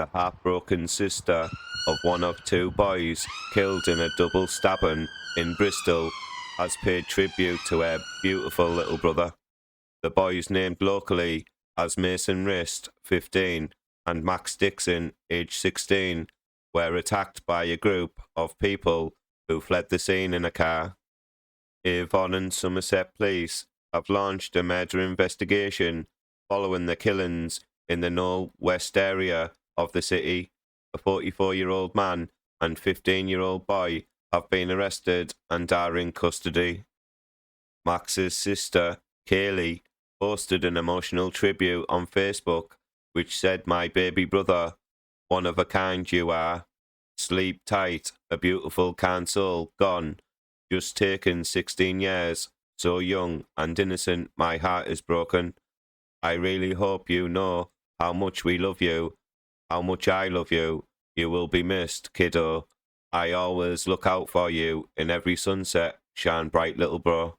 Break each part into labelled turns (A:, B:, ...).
A: the heartbroken sister of one of two boys killed in a double stabbing in Bristol, has paid tribute to her beautiful little brother. The boys named locally as Mason Rist, 15, and Max Dixon, age 16, were attacked by a group of people who fled the scene in a car. Avon and Somerset Police have launched a murder investigation following the killings in the Knowle West area of the city. A 44-year-old man and 15-year-old boy have been arrested and are in custody. Max's sister, Kaylee, posted an emotional tribute on Facebook which said, "My baby brother, one of a kind you are. Sleep tight, a beautiful kind soul, gone. Just taken 16 years, so young and innocent, my heart is broken. I really hope you know how much we love you, how much I love you. You will be missed, kiddo. I always look out for you in every sunset, shine bright little bro."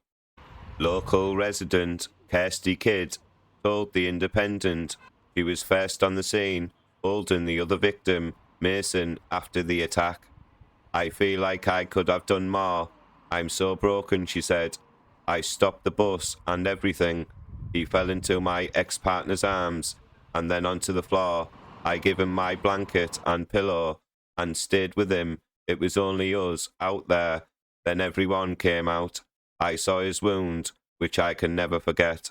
A: Local resident Kirsty Kidd told The Independent she was first on the scene, holding the other victim, Mason, after the attack. "I feel like I could have done more. I'm so broken," she said. "I stopped the bus and everything. He fell into my ex-partner's arms and then onto the floor. I gave him my blanket and pillow and stayed with him. It was only us out there. Then everyone came out. I saw his wound, which I can never forget.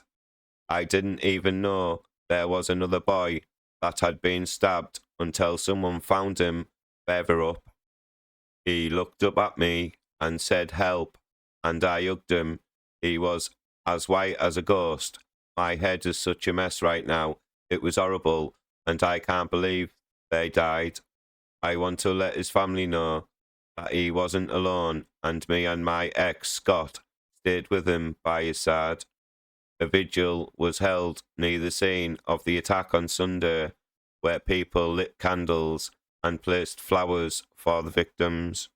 A: I didn't even know there was another boy that had been stabbed until someone found him further up. He looked up at me and said help, and I hugged him. He was as white as a ghost. My head is such a mess right now. It was horrible, and I can't believe they died. I want to let his family know that he wasn't alone, and me and my ex, Scott, stayed with him by his side." A vigil was held near the scene of the attack on Sunday, where people lit candles and placed flowers for the victims.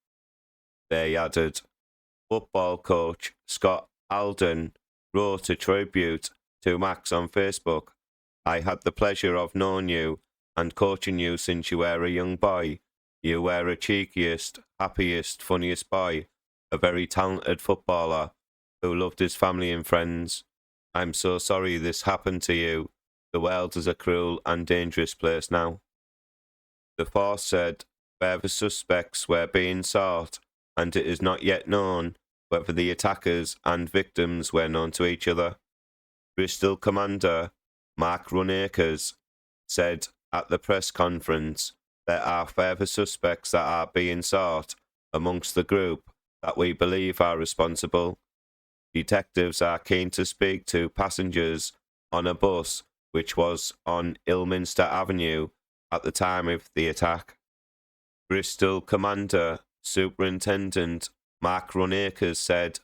A: They added, football coach Scott Alden wrote a tribute to Max on Facebook. "I had the pleasure of knowing you and coaching you since you were a young boy. You were a cheekiest, happiest, funniest boy, a very talented footballer who loved his family and friends. I'm so sorry this happened to you. The world is a cruel and dangerous place now." The force said further suspects were being sought, and it is not yet known whether the attackers and victims were known to each other. Bristol Commander Mark Runacres said at the press conference, "There are further suspects that are being sought amongst the group that we believe are responsible. Detectives are keen to speak to passengers on a bus which was on Ilminster Avenue at the time of the attack." Bristol Commander Superintendent Mark Runacres said,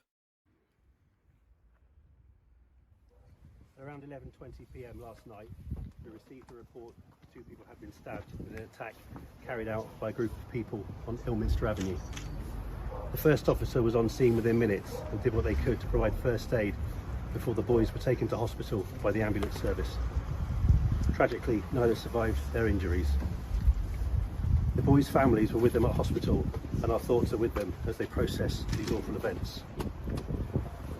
B: Around 11:20 p.m. last night, we received a report that 2 people had been stabbed in an attack carried out by a group of people on Ilminster Avenue. The first officer was on scene within minutes and did what they could to provide first aid before the boys were taken to hospital by the ambulance service. Tragically, neither survived their injuries. The boys' families were with them at hospital, and our thoughts are with them as they process these awful events.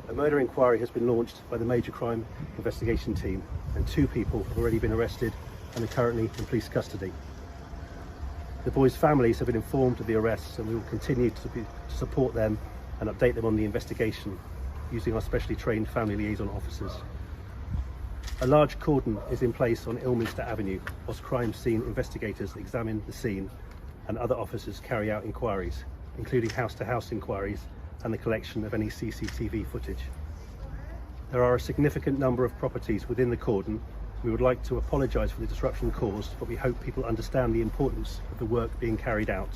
B: A murder inquiry has been launched by the Major Crime Investigation Team, and 2 people have already been arrested and are currently in police custody. The boys' families have been informed of the arrests, and we will continue to support them and update them on the investigation using our specially trained family liaison officers. A large cordon is in place on Ilminster Avenue whilst crime scene investigators examine the scene and other officers carry out inquiries, including house-to-house inquiries and the collection of any CCTV footage. There are a significant number of properties within the cordon. We would like to apologise for the disruption caused, but we hope people understand the importance of the work being carried out.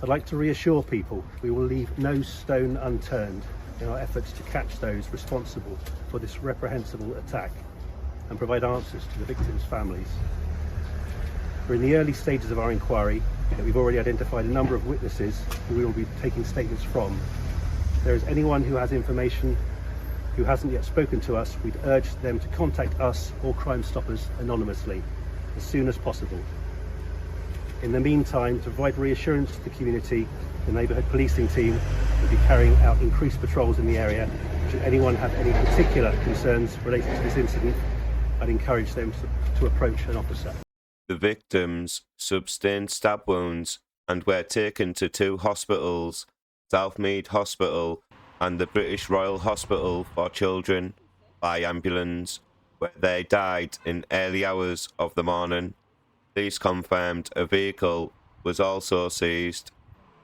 B: I'd like to reassure people we will leave no stone unturned in our efforts to catch those responsible for this reprehensible attack and provide answers to the victims' families. We're in the early stages of our inquiry, and we've already identified a number of witnesses who we will be taking statements from. If there is anyone who has information who hasn't yet spoken to us, we'd urge them to contact us or Crime Stoppers anonymously as soon as possible. In the meantime, to provide reassurance to the community, the neighbourhood policing team will be carrying out increased patrols in the area. Should anyone have any particular concerns related to this incident, I'd encourage them to approach an officer.
A: The victims sustained stab wounds and were taken to 2 hospitals, Southmead Hospital and the British Royal Hospital for Children, by ambulance, where they died in early hours of the morning. Police confirmed a vehicle was also seized.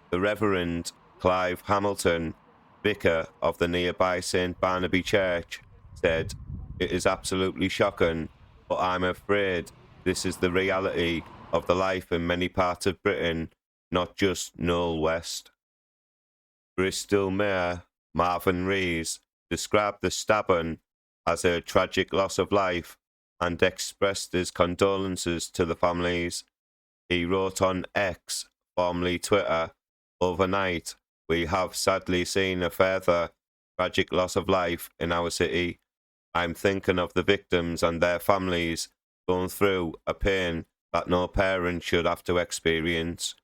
A: The Reverend Clive Hamilton, vicar of the nearby St Barnaby Church, said, "It is absolutely shocking, but I'm afraid this is the reality of the life in many parts of Britain, not just Knowle West." Bristol Mayor Mason Rist described the stabbing as a tragic loss of life and expressed his condolences to the families. He wrote on X, formerly Twitter, "Overnight, we have sadly seen a further tragic loss of life in our city. I'm thinking of the victims and their families going through a pain that no parent should have to experience.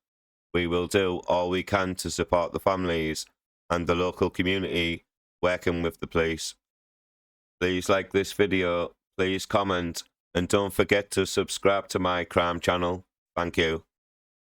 A: We will do all we can to support the families and the local community working with the police." Please like this video, please comment, and don't forget to subscribe to my crime channel. Thank you.